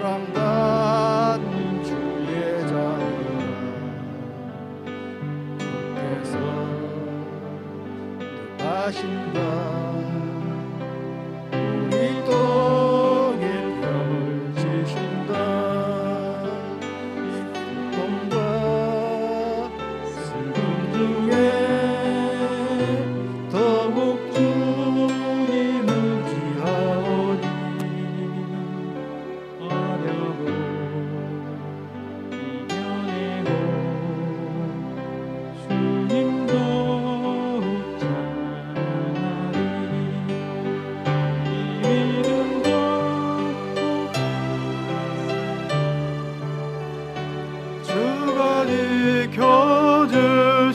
사랑받는 주의 자녀라 주께서 하신다. 우리 땅에 펴을 지신다. 기쁨과 슬픔 중에 더욱 주님을 귀하오니 어려고 이겨내고 주님도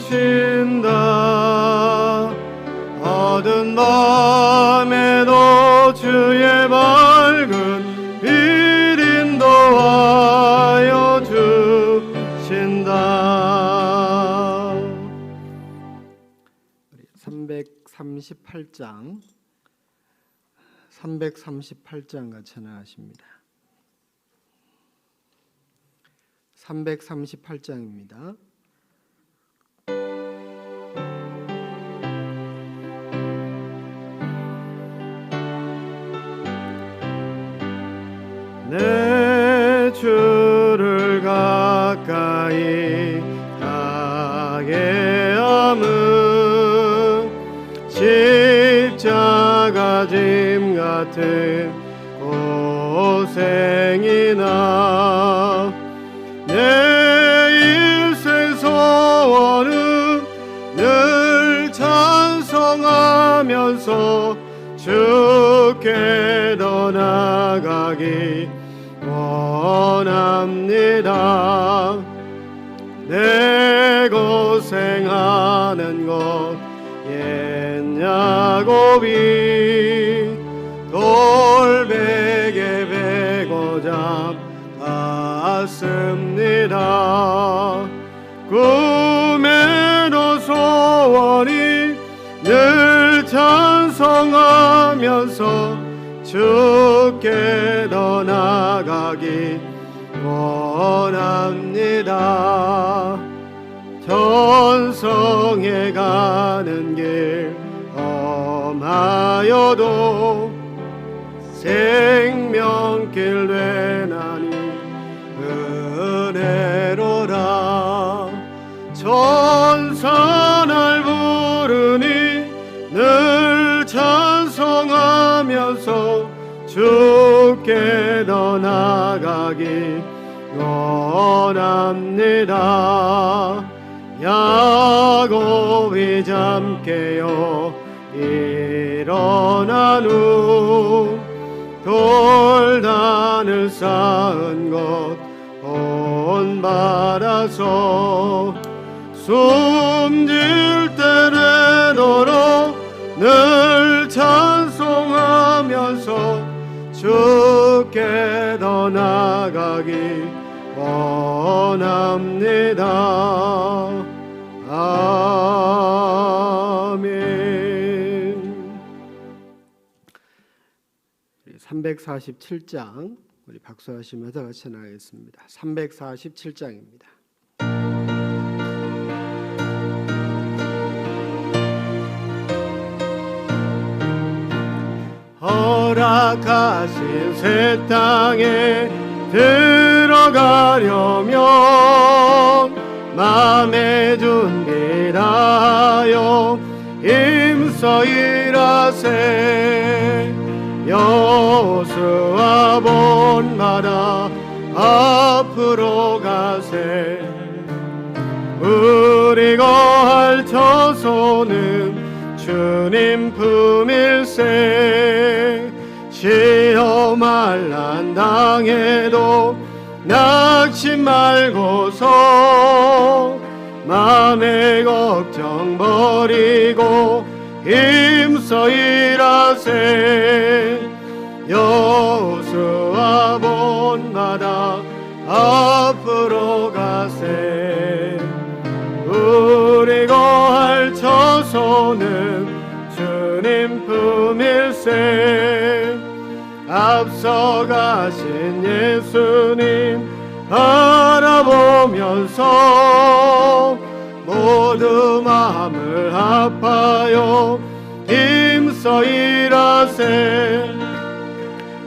지켜주신다. 어두운 밤에도 주의 밝은 빛 인도하여 주신다. 338장 같이 나가십니다. 338장입니다. 내 주를 가까이 하게 함은 십자가 짐 같은 고생이나 내 일생 소원은 늘 찬송하면서 주께 더 나아가기 원합니다. 내 고생하는 것 옛 야곱이 돌베개 베고 잡았습니다. 꿈에도 소원이 늘 찬송하면서 주께 더 나아가기 원합니다. 전성에 가는 길 험하여도 생명길 되나니 은혜로라. 천사 날 부르니 늘 찬송하면서 주께 더 나아가기 원합니다. 야곱이 잠 깨어 일어난 후 돌단을 쌓은 것 본받아서 숨질 때래도록 늘 찬송하면서 주께 더 나아가기 원합니다. 아멘. 347장 우리 박수하시면서 같이 나가겠습니다. 347장입니다. 허락하신 새 땅에 들어가려면 마음의 준비하여 힘써 일하세. 여호수아 본받아 앞으로 가세. 우리 거할 처소는 주님 품일세. 시험할 난 당해도 낙심 말고서 마음의 걱정 버리고 힘써 일하세. 여호수아 본받아 앞으로 가세. 우리 거할 처소는 주님 품일세. 앞서가신 예수님 바라보면서 모두 마음을 합하여 힘써 일하세.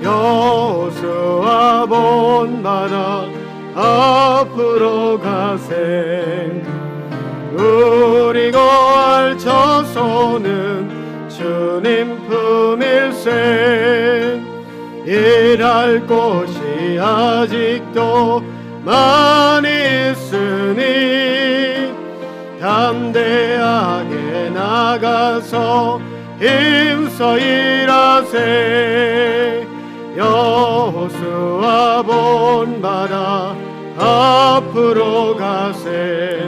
여호수아 본받아 앞으로 가세. 우리 거할 처소는 주님 품일세. 일할 곳이 아직도 많이 있으니 담대하게 나가서 힘써 일하세. 여호수아 본받아 앞으로 가세.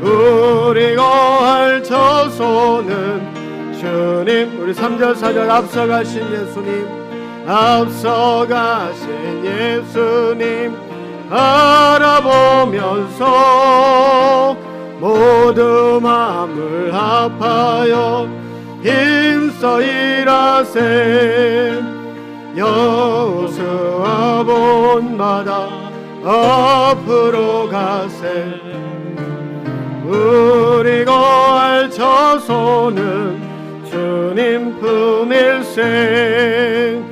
우리 거할 처소는 주님, 우리 3절 4절 앞서가신 예수님, 앞서가신 예수님 바라보면서 모두 마음을 합하여 힘써 일하세. 여호수아 본받아 앞으로 가세. 우리 거할 처소는 주님 품일세.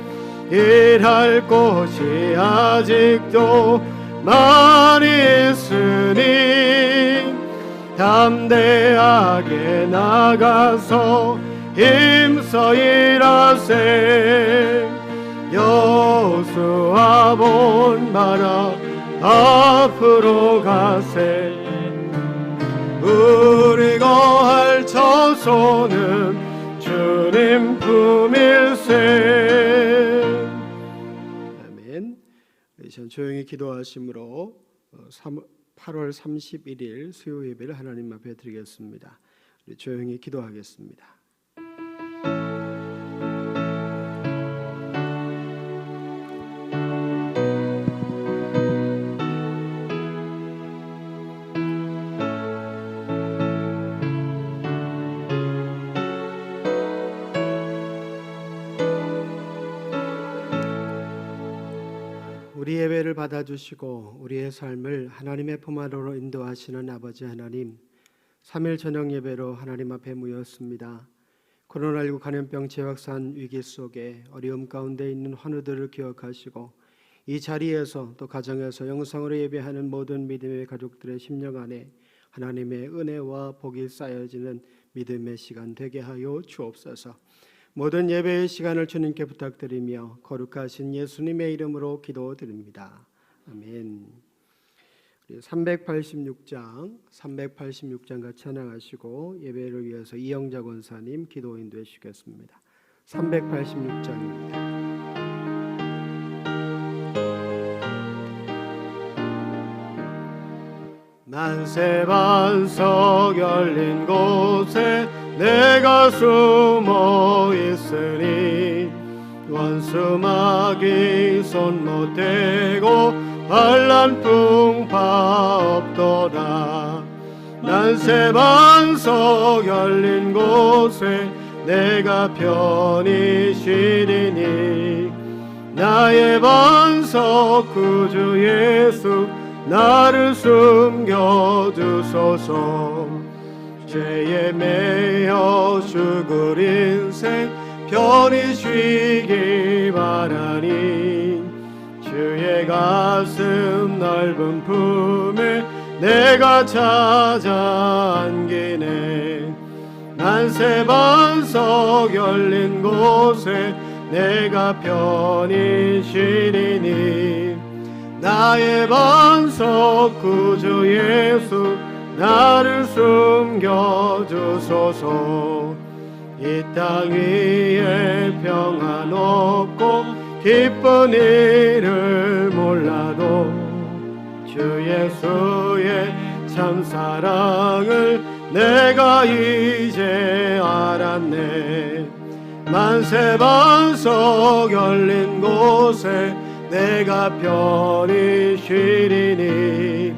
일할 곳이 아직도 많이 있으니 담대하게 나가서 힘써 일하세. 여호수아 본받아 앞으로 가세. 우리 거할 처소는 주님 품일세. 아멘. 조용히 기도하심으로 8월 31일 수요 예배를 하나님 앞에 드리겠습니다. 우리 조용히 기도하겠습니다. 우리 예배를 받아주시고 우리의 삶을 하나님의 품 아래로 인도하시는 아버지 하나님, 3일 저녁 예배로 하나님 앞에 모였습니다. 코로나19 감염병 재확산 위기 속에 어려움 가운데 있는 환우들을 기억하시고 이 자리에서 또 가정에서 영상으로 예배하는 모든 믿음의 가족들의 심령 안에 하나님의 은혜와 복이 쌓여지는 믿음의 시간 되게 하여 주옵소서. 모든 예배의 시간을 주님께 부탁드리며 거룩하신 예수님의 이름으로 기도드립니다. 아멘. 386장 같이 찬양하시고 예배를 위해서 이영자 권사님 기도 인도해 주시겠습니다. 386장입니다. 만세 반석 열린 곳에 내가 숨어 있으니 원수 마귀 손 못 대고 반란 풍파 없도다. 만세 반석 열린 곳에 내가 편히 쉬리니 나의 반석 구주 예수 나를 숨겨주소서. 죄에 매여 죽을 인생 편히 쉬기 바라니 주의 가슴 넓은 품에 내가 찾아 안기네. 만세 반석 열린 곳에 내가 편히 쉬리니 나의 반석 구주 예수 나를 숨겨주소서. 이 땅 위에 평안 없고 기쁜 일을 몰라도 주 예수의 참 사랑을 내가 이제 알았네. 만세 반석 열린 곳에 내가 편히 쉬리니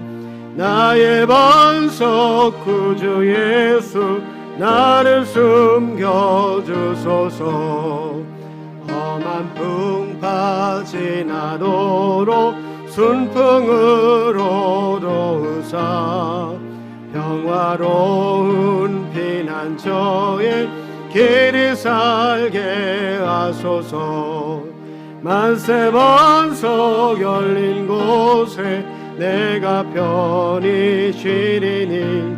나의 반석 구주 예수 나를 숨겨주소서. 험한 풍파 지나도록 순풍으로 도우사 평화로운 피난처에 길이 살게 하소서. 만세 번석 열린 곳에 내가 편히 쉬리니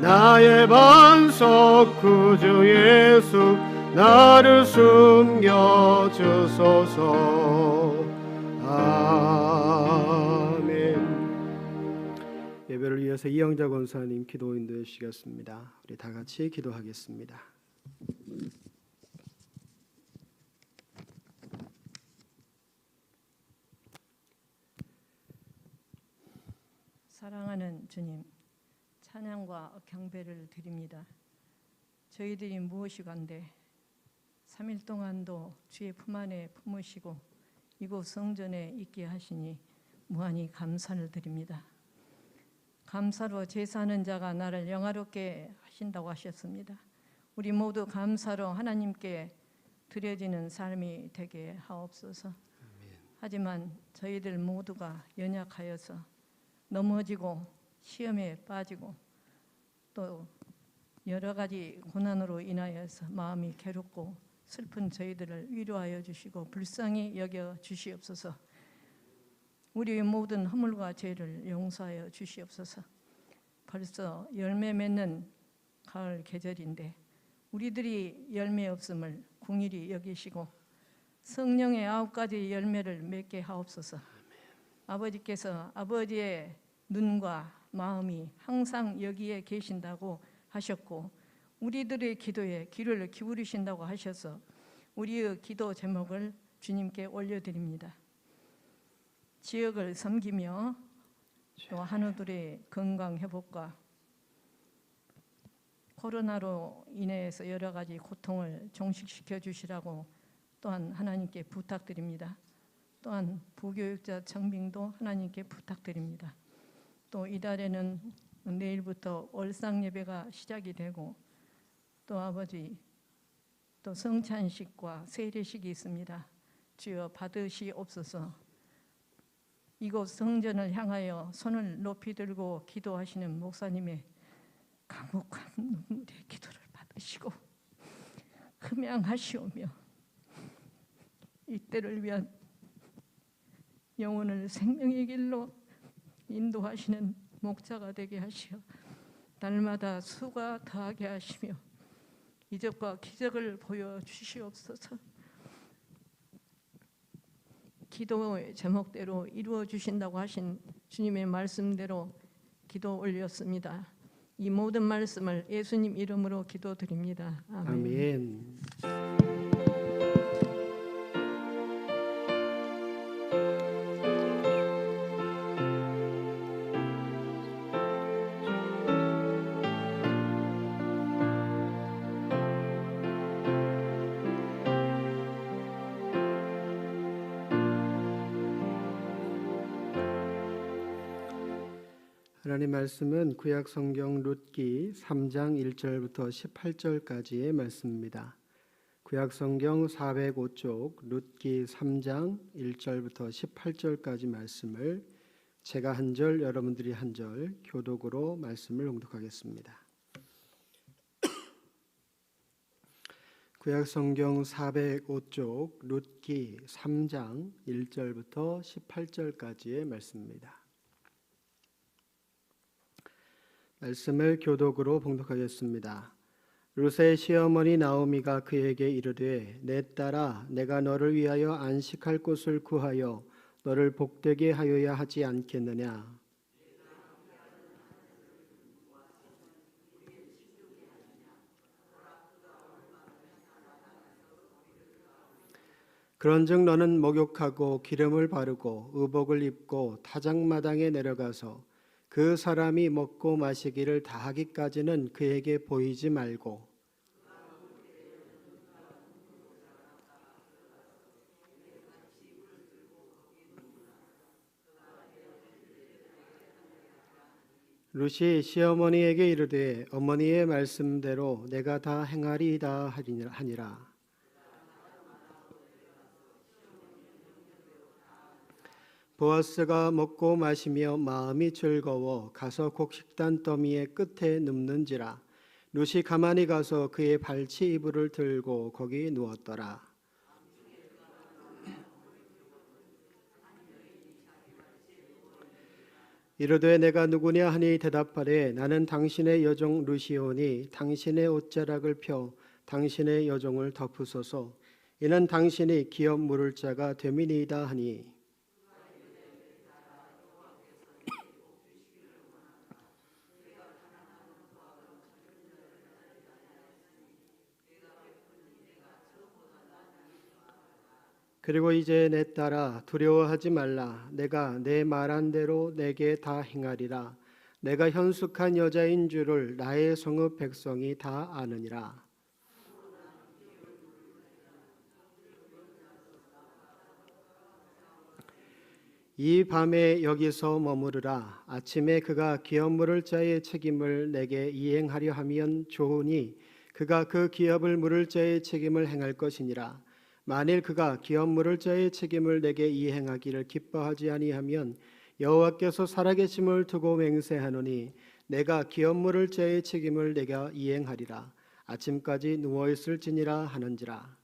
나의 반석 구주 예수 나를 숨겨 주소서. 아멘. 예배를 위해서 이영자 권사님 기도 인도해 주시겠습니다. 우리 다 같이 기도하겠습니다. 사랑하는 주님, 찬양과 경배를 드립니다. 저희들이 무엇이간데 3일 동안도 주의 품 안에 품으시고 이곳 성전에 있게 하시니 무한히 감사를 드립니다. 감사로 제사하는 자가 나를 영화롭게 하신다고 하셨습니다. 우리 모두 감사로 하나님께 드려지는 삶이 되게 하옵소서. 하지만 저희들 모두가 연약하여서 넘어지고 시험에 빠지고 또 여러 가지 고난으로 인하여서 마음이 괴롭고 슬픈 저희들을 위로하여 주시고 불쌍히 여겨 주시옵소서. 우리의 모든 허물과 죄를 용서하여 주시옵소서. 벌써 열매 맺는 가을 계절인데 우리들이 열매 없음을 긍휼히 여기시고 성령의 9가지 열매를 맺게 하옵소서. 아버지께서 아버지의 눈과 마음이 항상 여기에 계신다고 하셨고 우리들의 기도에 귀를 기울이신다고 하셔서 우리의 기도 제목을 주님께 올려드립니다. 지역을 섬기며 또 한우들의 건강 회복과 코로나로 인해서 여러 가지 고통을 종식시켜 주시라고 또한 하나님께 부탁드립니다. 또한 부교육자 청빙도 하나님께 부탁드립니다. 또 이달에는 내일부터 월상 예배가 시작이 되고 또 아버지 또 성찬식과 세례식이 있습니다. 주여 받으시옵소서. 이곳 성전을 향하여 손을 높이 들고 기도하시는 목사님의 감옥한 눈물의 기도를 받으시고 흠양하시오며 이때를 위한 영혼을 생명의 길로 인도하시는 목자가 되게 하시어 날마다 수가 더하게 하시며 이적과 기적을 보여주시옵소서. 기도의 제목대로 이루어 주신다고 하신 주님의 말씀대로 기도 올렸습니다. 이 모든 말씀을 예수님 이름으로 기도드립니다. 아멘. 아멘. 하나님 말씀은 구약 성경 룻기 3장 1절부터 18절까지의 말씀입니다. 구약 성경 405쪽 룻기 3장 1절부터 18절까지 말씀을 제가 한 절, 여러분들이 한 절 교독으로 말씀을 봉독하겠습니다. 구약 성경 405쪽 룻기 3장 1절부터 18절까지의 말씀입니다. 말씀을 교독으로 봉독하겠습니다. 룻의 시어머니 나오미가 그에게 이르되 내 딸아 내가 너를 위하여 안식할 곳을 구하여 너를 복되게 하여야 하지 않겠느냐. 그런즉 너는 목욕하고 기름을 바르고 의복을 입고 타작마당에 내려가서 그 사람이 먹고 마시기를 다하기까지는 그에게 보이지 말고 룻이 시어머니에게 이르되 어머니의 말씀대로 내가 다 행하리이다 하니라. 보아스가 먹고 마시며 마음이 즐거워 가서 곡식단 더미의 끝에 눕는지라. 룻이 가만히 가서 그의 발치 이불을 들고 거기 누웠더라. 이르되 내가 누구냐 하니 대답하되 나는 당신의 여종 룻이오니 당신의 옷자락을 펴 당신의 여종을 덮으소서. 이는 당신이 기업 물을 자가 됨이니이다 하니. 그리고 이제 내 딸아 두려워하지 말라. 내가 내 말한 대로 내게 다 행하리라. 내가 현숙한 여자인 줄을 나의 성읍 백성이 다 아느니라. 이 밤에 여기서 머무르라. 아침에 그가 기업 물을 자의 책임을 내게 이행하려 하면 좋으니 그가 그 기업을 물을 자의 책임을 행할 것이니라. 만일 그가 기업 물을 자의 책임을 내게 이행하기를 기뻐하지 아니하면 여호와께서 살아계심을 두고 맹세하노니 내가 기업 물을 자의 책임을 내가 이행하리라. 아침까지 누워 있을지니라 하는지라.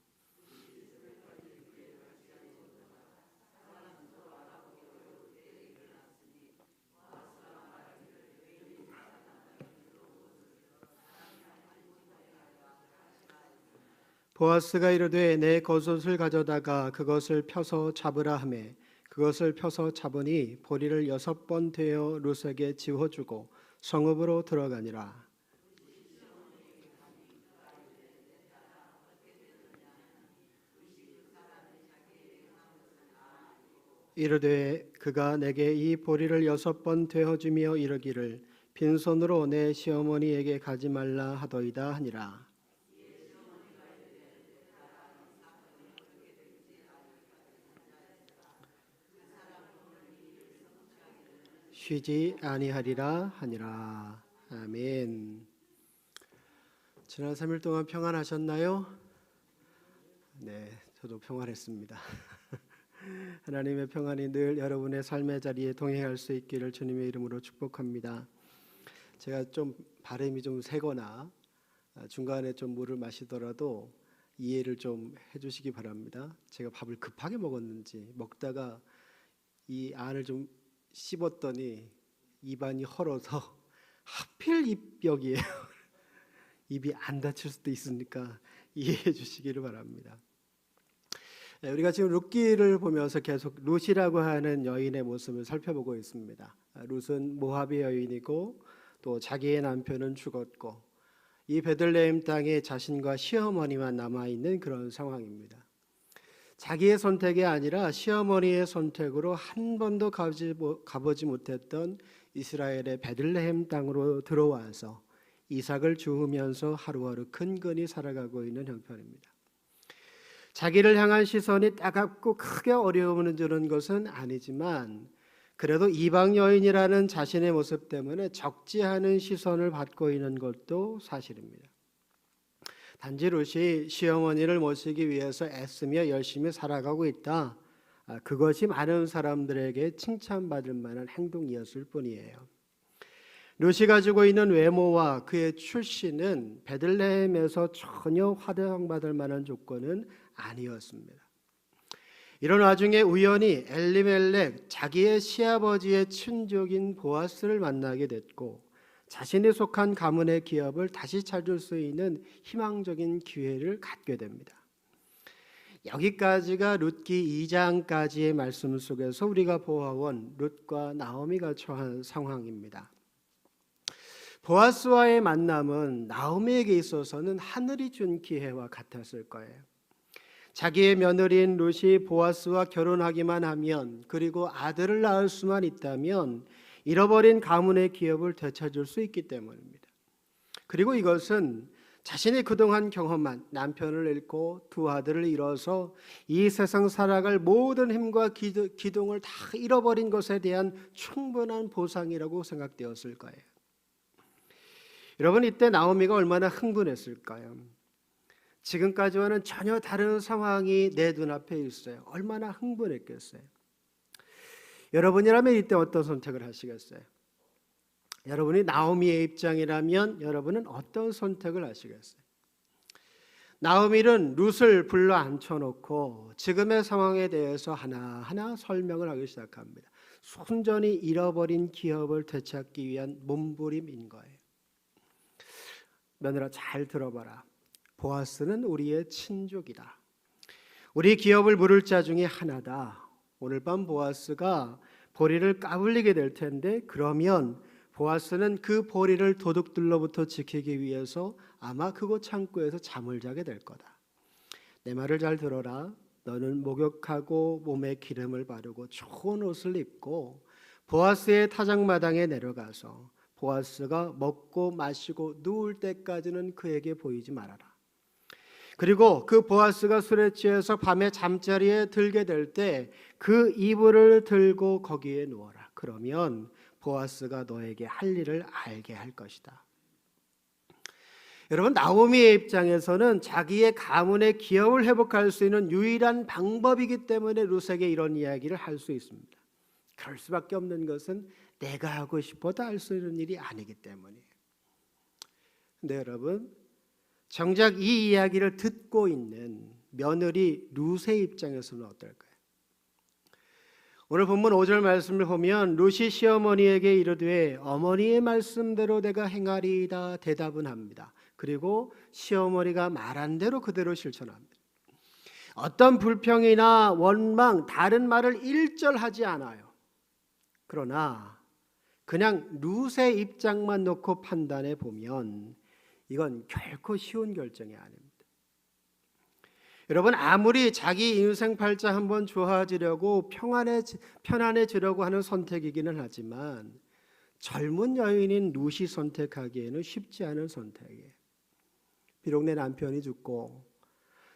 보아스가 이르되 내 겉옷을 가져다가 그것을 펴서 잡으라 하매 그것을 펴서 잡으니 보리를 6번 되어 룻에게 지워주고 성읍으로 들어가니라. 이르되 그가 내게 이 보리를 6번 되어주며 이르기를 빈손으로 내 시어머니에게 가지 말라 하더이다 하니라. 쉬지 아니하리라 하니라. 아멘. 지난 3일 동안 평안하셨나요? 네, 저도 평안했습니다. 하나님의 평안이 늘 여러분의 삶의 자리에 동행할 수 있기를 주님의 이름으로 축복합니다. 제가 좀 발음이 좀 세거나 중간에 좀 물을 마시더라도 이해를 좀 해주시기 바랍니다. 제가 밥을 급하게 먹었는지 먹다가 이 안을 좀 씹었더니 입안이 헐어서 하필 입벽이에요. 입이 안 다칠 수도 있으니까 이해해 주시기를 바랍니다. 우리가 지금 룻기를 보면서 계속 룻이라고 하는 여인의 모습을 살펴보고 있습니다. 룻은 모압의 여인이고 또 자기의 남편은 죽었고 이 베들레헴 땅에 자신과 시어머니만 남아있는 그런 상황입니다. 자기의 선택이 아니라 시어머니의 선택으로 한 번도 가보지 못했던 이스라엘의 베들레헴 땅으로 들어와서 이삭을 주우면서 하루하루 근근히 살아가고 있는 형편입니다. 자기를 향한 시선이 따갑고 크게 어려움을 주는 것은 아니지만 그래도 이방 여인이라는 자신의 모습 때문에 적지 않은 시선을 받고 있는 것도 사실입니다. 단지 룻이 시어머니를 모시기 위해서 애쓰며 열심히 살아가고 있다. 그것이 많은 사람들에게 칭찬받을 만한 행동이었을 뿐이에요. 룻이 가지고 있는 외모와 그의 출신은 베들레헴에서 전혀 화대항받을 만한 조건은 아니었습니다. 이런 와중에 우연히 엘리멜렉 자기의 시아버지의 친족인 보아스를 만나게 됐고 자신이 속한 가문의 기업을 다시 찾을 수 있는 희망적인 기회를 갖게 됩니다. 여기까지가 룻기 2장까지의 말씀 속에서 우리가 보아온 룻과 나오미가 처한 상황입니다. 보아스와의 만남은 나오미에게 있어서는 하늘이 준 기회와 같았을 거예요. 자기의 며느리인 룻이 보아스와 결혼하기만 하면 그리고 아들을 낳을 수만 있다면 잃어버린 가문의 기업을 되찾을 수 있기 때문입니다. 그리고 이것은 자신이 그동안 경험한 남편을 잃고 두 아들을 잃어서 이 세상 살아갈 모든 힘과 기둥을 다 잃어버린 것에 대한 충분한 보상이라고 생각되었을 거예요. 여러분, 이때 나오미가 얼마나 흥분했을까요? 지금까지와는 전혀 다른 상황이 내 눈앞에 있어요. 얼마나 흥분했겠어요? 여러분이라면 이때 어떤 선택을 하시겠어요? 여러분이 나오미의 입장이라면 여러분은 어떤 선택을 하시겠어요? 나오미는 룻을 불러 앉혀놓고 지금의 상황에 대해서 하나하나 설명을 하기 시작합니다. 순전히 잃어버린 기업을 되찾기 위한 몸부림인 거예요. 며느라 잘 들어봐라. 보아스는 우리의 친족이다. 우리 기업을 물을 자 중에 하나다. 오늘 밤 보아스가 보리를 까불리게 될 텐데 그러면 보아스는 그 보리를 도둑들로부터 지키기 위해서 아마 그곳 창고에서 잠을 자게 될 거다. 내 말을 잘 들어라. 너는 목욕하고 몸에 기름을 바르고 좋은 옷을 입고 보아스의 타작마당에 내려가서 보아스가 먹고 마시고 누울 때까지는 그에게 보이지 말아라. 그리고 그 보아스가 술에 취해서 밤에 잠자리에 들게 될 때 그 이불을 들고 거기에 누워라. 그러면 보아스가 너에게 할 일을 알게 할 것이다. 여러분, 나오미의 입장에서는 자기의 가문의 기업을 회복할 수 있는 유일한 방법이기 때문에 룻에게 이런 이야기를 할 수 있습니다. 그럴 수밖에 없는 것은 내가 하고 싶어도 할 수 있는 일이 아니기 때문이에요. 근데 여러분, 정작 이 이야기를 듣고 있는 며느리 룻의 입장에서는 어떨까요? 오늘 본문 5절 말씀을 보면 룻이 시어머니에게 이르되 어머니의 말씀대로 내가 행하리이다 대답은 합니다. 그리고 시어머니가 말한 대로 그대로 실천합니다. 어떤 불평이나 원망, 다른 말을 일절하지 않아요. 그러나 그냥 룻의 입장만 놓고 판단해 보면 이건 결코 쉬운 결정이 아닙니다. 여러분, 아무리 자기 인생 팔자 한번 좋아지려고 편안해지려고 하는 선택이기는 하지만 젊은 여인인 룻이 선택하기에는 쉽지 않은 선택이에요. 비록 내 남편이 죽고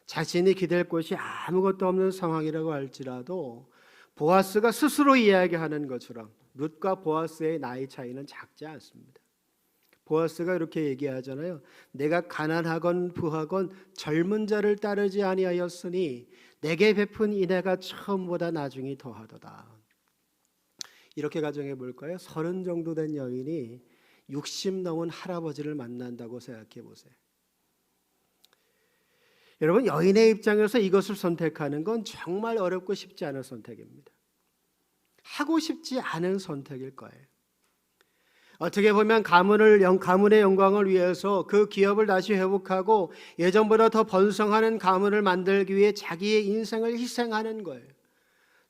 자신이 기댈 곳이 아무것도 없는 상황이라고 할지라도 보아스가 스스로 이야기하는 것처럼 룻과 보아스의 나이 차이는 작지 않습니다. 보아스가 이렇게 얘기하잖아요. 내가 가난하건 부하건 젊은 자를 따르지 아니하였으니 내게 베푼 인애가 처음보다 나중이 더하도다. 이렇게 가정해 볼까요? 30 정도 된 여인이 60 넘은 할아버지를 만난다고 생각해 보세요. 여러분, 여인의 입장에서 이것을 선택하는 건 정말 어렵고 쉽지 않은 선택입니다. 하고 싶지 않은 선택일 거예요. 어떻게 보면 가문의 영광을 위해서 그 기업을 다시 회복하고 예전보다 더 번성하는 가문을 만들기 위해 자기의 인생을 희생하는 거예요.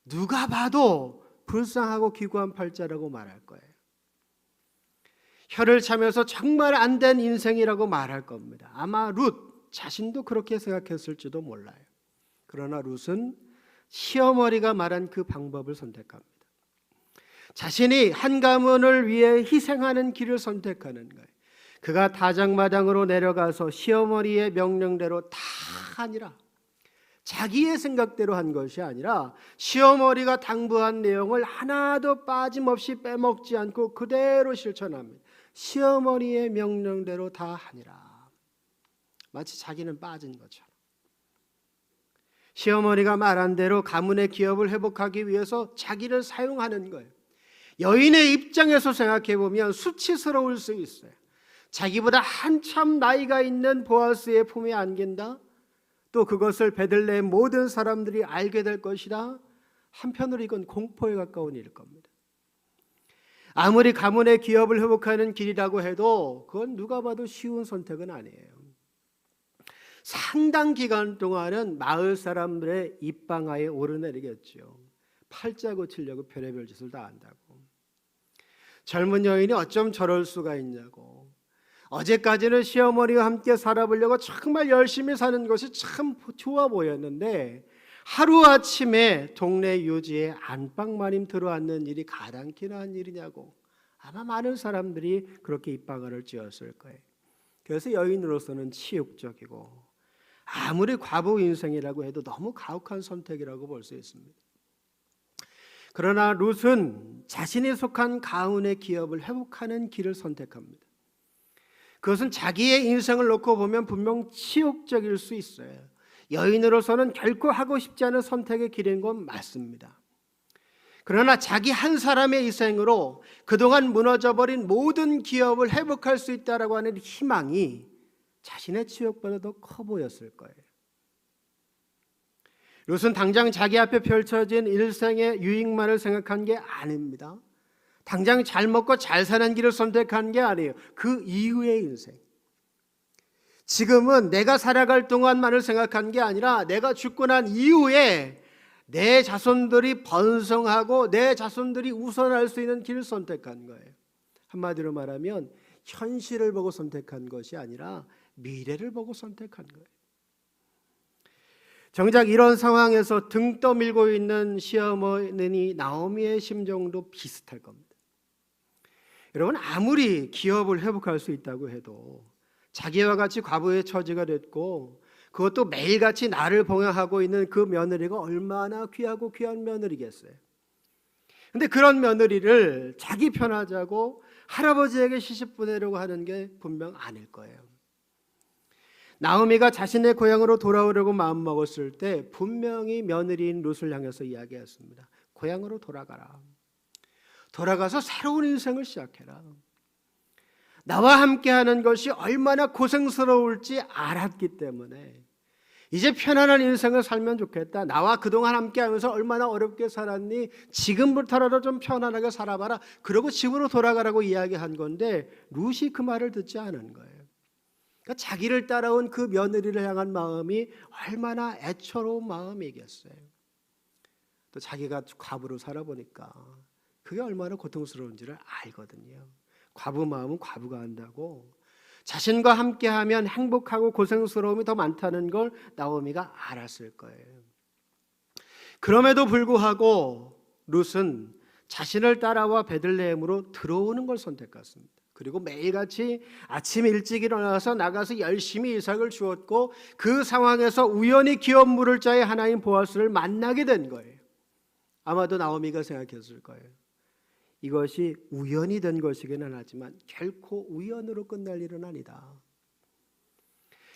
누가 봐도 불쌍하고 기구한 팔자라고 말할 거예요. 혀를 차면서 정말 안 된 인생이라고 말할 겁니다. 아마 룻 자신도 그렇게 생각했을지도 몰라요. 그러나 룻은 시어머니가 말한 그 방법을 선택합니다. 자신이 한 가문을 위해 희생하는 길을 선택하는 거예요. 그가 타작마당으로 내려가서 시어머니의 명령대로 다 아니라 자기의 생각대로 한 것이 아니라 시어머니가 당부한 내용을 하나도 빠짐없이 빼먹지 않고 그대로 실천합니다. 시어머니의 명령대로 다 하니라. 마치 자기는 빠진 것처럼. 시어머니가 말한 대로 가문의 기업을 회복하기 위해서 자기를 사용하는 거예요. 여인의 입장에서 생각해 보면 수치스러울 수 있어요. 자기보다 한참 나이가 있는 보아스의 품에 안긴다. 또 그것을 베들레헴 모든 사람들이 알게 될 것이다. 한편으로 이건 공포에 가까운 일일 겁니다. 아무리 가문의 기업을 회복하는 길이라고 해도 그건 누가 봐도 쉬운 선택은 아니에요. 상당 기간 동안은 마을 사람들의 입방아에 오르내리겠죠. 팔자 고치려고 별의별 짓을 다 한다고. 젊은 여인이 어쩜 저럴 수가 있냐고. 어제까지는 시어머니와 함께 살아보려고 정말 열심히 사는 것이 참 좋아 보였는데 하루아침에 동네 유지에 안방마님 들어앉는 일이 가당키나 한 일이냐고. 아마 많은 사람들이 그렇게 입방아를 찧었을 거예요. 그래서 여인으로서는 치욕적이고 아무리 과부 인생이라고 해도 너무 가혹한 선택이라고 볼 수 있습니다. 그러나 룻은 자신이 속한 가문의 기업을 회복하는 길을 선택합니다. 그것은 자기의 인생을 놓고 보면 분명 치욕적일 수 있어요. 여인으로서는 결코 하고 싶지 않은 선택의 길인 건 맞습니다. 그러나 자기 한 사람의 희생으로 그동안 무너져버린 모든 기업을 회복할 수 있다라고 하는 희망이 자신의 치욕보다 더 커 보였을 거예요. 룻은 당장 자기 앞에 펼쳐진 일생의 유익만을 생각한 게 아닙니다. 당장 잘 먹고 잘 사는 길을 선택한 게 아니에요. 그 이후의 인생. 지금은 내가 살아갈 동안만을 생각한 게 아니라 내가 죽고 난 이후에 내 자손들이 번성하고 내 자손들이 우선할 수 있는 길을 선택한 거예요. 한마디로 말하면 현실을 보고 선택한 것이 아니라 미래를 보고 선택한 거예요. 정작 이런 상황에서 등 떠밀고 있는 시어머니 나오미의 심정도 비슷할 겁니다. 여러분, 아무리 기업을 회복할 수 있다고 해도 자기와 같이 과부의 처지가 됐고 그것도 매일같이 나를 봉양하고 있는 그 며느리가 얼마나 귀하고 귀한 며느리겠어요. 근데 그런 며느리를 자기 편하자고 할아버지에게 시집 보내려고 하는 게 분명 아닐 거예요. 나오미가 자신의 고향으로 돌아오려고 마음먹었을 때 분명히 며느리인 룻을 향해서 이야기했습니다. 고향으로 돌아가라. 돌아가서 새로운 인생을 시작해라. 나와 함께하는 것이 얼마나 고생스러울지 알았기 때문에 이제 편안한 인생을 살면 좋겠다. 나와 그동안 함께하면서 얼마나 어렵게 살았니? 지금부터라도 좀 편안하게 살아봐라. 그러고 집으로 돌아가라고 이야기한 건데 룻이 그 말을 듣지 않은 거예요. 그러니까 자기를 따라온 그 며느리를 향한 마음이 얼마나 애처로운 마음이겠어요. 또 자기가 과부로 살아보니까 그게 얼마나 고통스러운지를 알거든요. 과부 마음은 과부가 안다고. 자신과 함께하면 행복하고 고생스러움이 더 많다는 걸 나오미가 알았을 거예요. 그럼에도 불구하고 룻은 자신을 따라와 베들레헴으로 들어오는 걸 선택했습니다. 그리고 매일같이 아침 일찍 일어나서 나가서 열심히 이삭을 주었고 그 상황에서 우연히 기업 물을 자의 하나인 보아스를 만나게 된 거예요. 아마도 나오미가 생각했을 거예요. 이것이 우연이 된 것이기는 하지만 결코 우연으로 끝날 일은 아니다.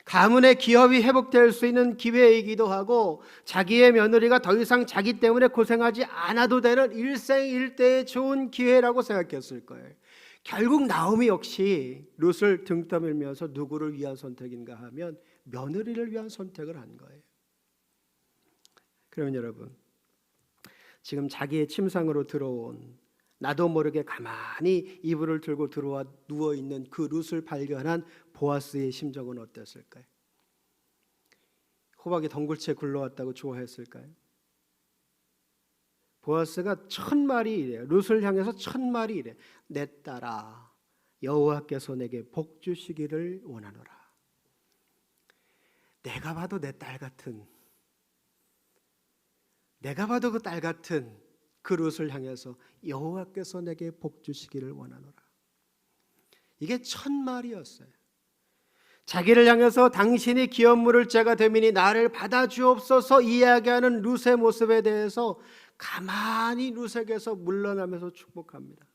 가문의 기업이 회복될 수 있는 기회이기도 하고 자기의 며느리가 더 이상 자기 때문에 고생하지 않아도 되는 일생일대의 좋은 기회라고 생각했을 거예요. 결국 나오미 역시 룻을 등 떠밀면서 누구를 위한 선택인가 하면 며느리를 위한 선택을 한 거예요. 그러면 여러분, 지금 자기의 침상으로 들어온 나도 모르게 가만히 이불을 들고 들어와 누워있는 그 룻을 발견한 보아스의 심정은 어땠을까요? 호박이 덩굴채 굴러왔다고 좋아했을까요? 보아스가 천마리 이래요. 룻을 향해서 천마리 이래. 내 딸아, 여호와께서 내게 복 주시기를 원하노라. 내가 봐도 내 딸 같은, 내가 봐도 그 딸 같은 그 룻을 향해서 여호와께서 내게 복 주시기를 원하노라. 이게 천마리였어요. 자기를 향해서 당신이 기업 물을 자가 되미니 나를 받아주옵소서 이야기하는 룻의 모습에 대해서 가만히 룻에게서 물러나면서 축복합니다.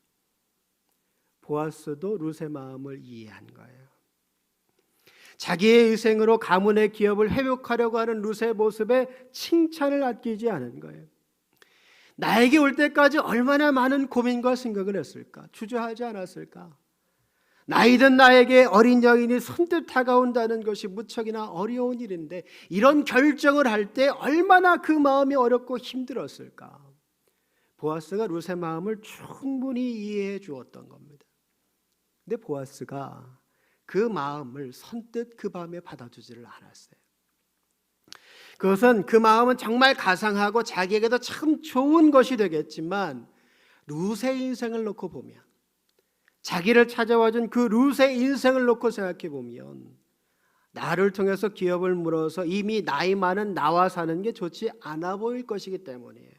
보아스도 룻의 마음을 이해한 거예요. 자기의 희생으로 가문의 기업을 회복하려고 하는 룻의 모습에 칭찬을 아끼지 않은 거예요. 나에게 올 때까지 얼마나 많은 고민과 생각을 했을까? 주저하지 않았을까? 나이든 나에게 어린 여인이 선뜻 다가온다는 것이 무척이나 어려운 일인데 이런 결정을 할 때 얼마나 그 마음이 어렵고 힘들었을까? 보아스가 룻의 마음을 충분히 이해해 주었던 겁니다. 근데 보아스가 그 마음을 선뜻 그 밤에 받아주지를 않았어요. 그것은 그 마음은 정말 가상하고 자기에게도 참 좋은 것이 되겠지만 룻의 인생을 놓고 보면, 자기를 찾아와준 그 룻의 인생을 놓고 생각해 보면 나를 통해서 기업을 물어서 이미 나이 많은 나와 사는 게 좋지 않아 보일 것이기 때문이에요.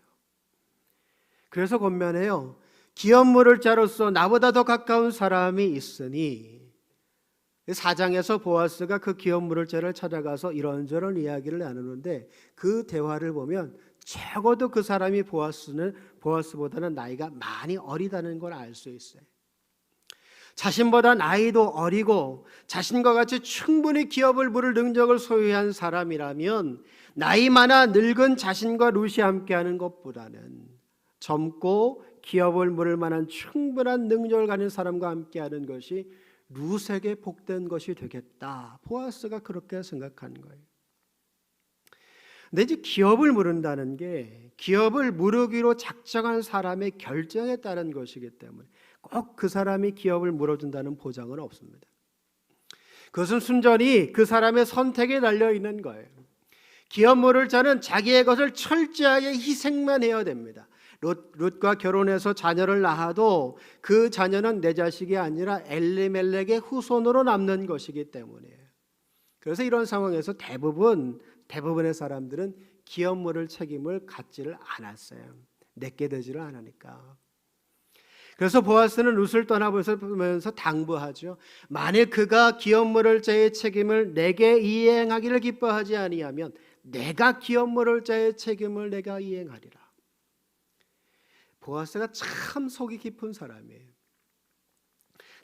그래서 권면해요. 기업 물을 자로서 나보다 더 가까운 사람이 있으니, 4장에서 보아스가 그 기업 물을 자를 찾아가서 이런저런 이야기를 나누는데 그 대화를 보면 적어도 그 사람이 보아스보다는 나이가 많이 어리다는 걸 알 수 있어요. 자신보다 나이도 어리고 자신과 같이 충분히 기업을 물을 능력을 소유한 사람이라면 나이 많아 늙은 자신과 룻이 함께하는 것보다는 젊고 기업을 물을 만한 충분한 능력을 가진 사람과 함께하는 것이 룻에게 복된 것이 되겠다. 보아스가 그렇게 생각한 거예요. 근데 이제 기업을 물은다는 게 기업을 물으기로 작정한 사람의 결정에 따른 것이기 때문에 꼭 그 사람이 기업을 물어준다는 보장은 없습니다. 그것은 순전히 그 사람의 선택에 달려 있는 거예요. 기업 물을 자는 자기의 것을 철저하게 희생만 해야 됩니다. 룻과 결혼해서 자녀를 낳아도 그 자녀는 내 자식이 아니라 엘리멜렉의 후손으로 남는 것이기 때문에, 그래서 이런 상황에서 대부분의 사람들은 기업 물을 책임을 갖지를 않았어요. 내게 되지를 않으니까. 그래서 보아스는 룻을 떠나보면서 당부하죠. 만일 그가 기업 물을 자의 책임을 내게 이행하기를 기뻐하지 아니하면 내가 기업 물을 자의 책임을 내가 이행하리라. 보아스가 참 속이 깊은 사람이에요.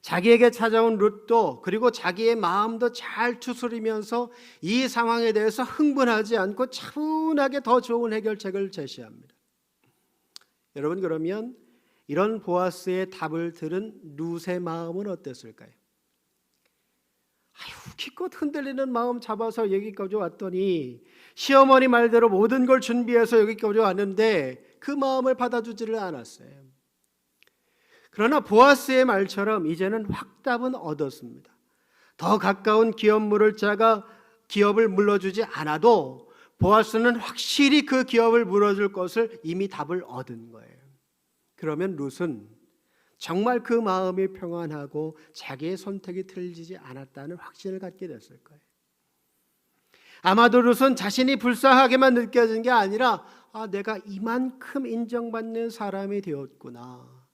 자기에게 찾아온 룻도 그리고 자기의 마음도 잘 추스리면서 이 상황에 대해서 흥분하지 않고 차분하게 더 좋은 해결책을 제시합니다. 여러분, 그러면 이런 보아스의 답을 들은 룻의 마음은 어땠을까요? 기껏 흔들리는 마음 잡아서 여기까지 왔더니 시어머니 말대로 모든 걸 준비해서 여기까지 왔는데 그 마음을 받아주지를 않았어요. 그러나 보아스의 말처럼 이제는 확답은 얻었습니다. 더 가까운 기업 물을 자가 기업을 물어주지 않아도 보아스는 확실히 그 기업을 물어줄 것을 이미 답을 얻은 거예요. 그러면 룻은 정말 그 마음이 평안하고 자기의 선택이 틀리지 않았다는 확신을 갖게 됐을 거예요. 아마도 룻은 자신이 불쌍하게만 느껴진 게 아니라 내가 이만큼 인정받는 사람이 되었구나,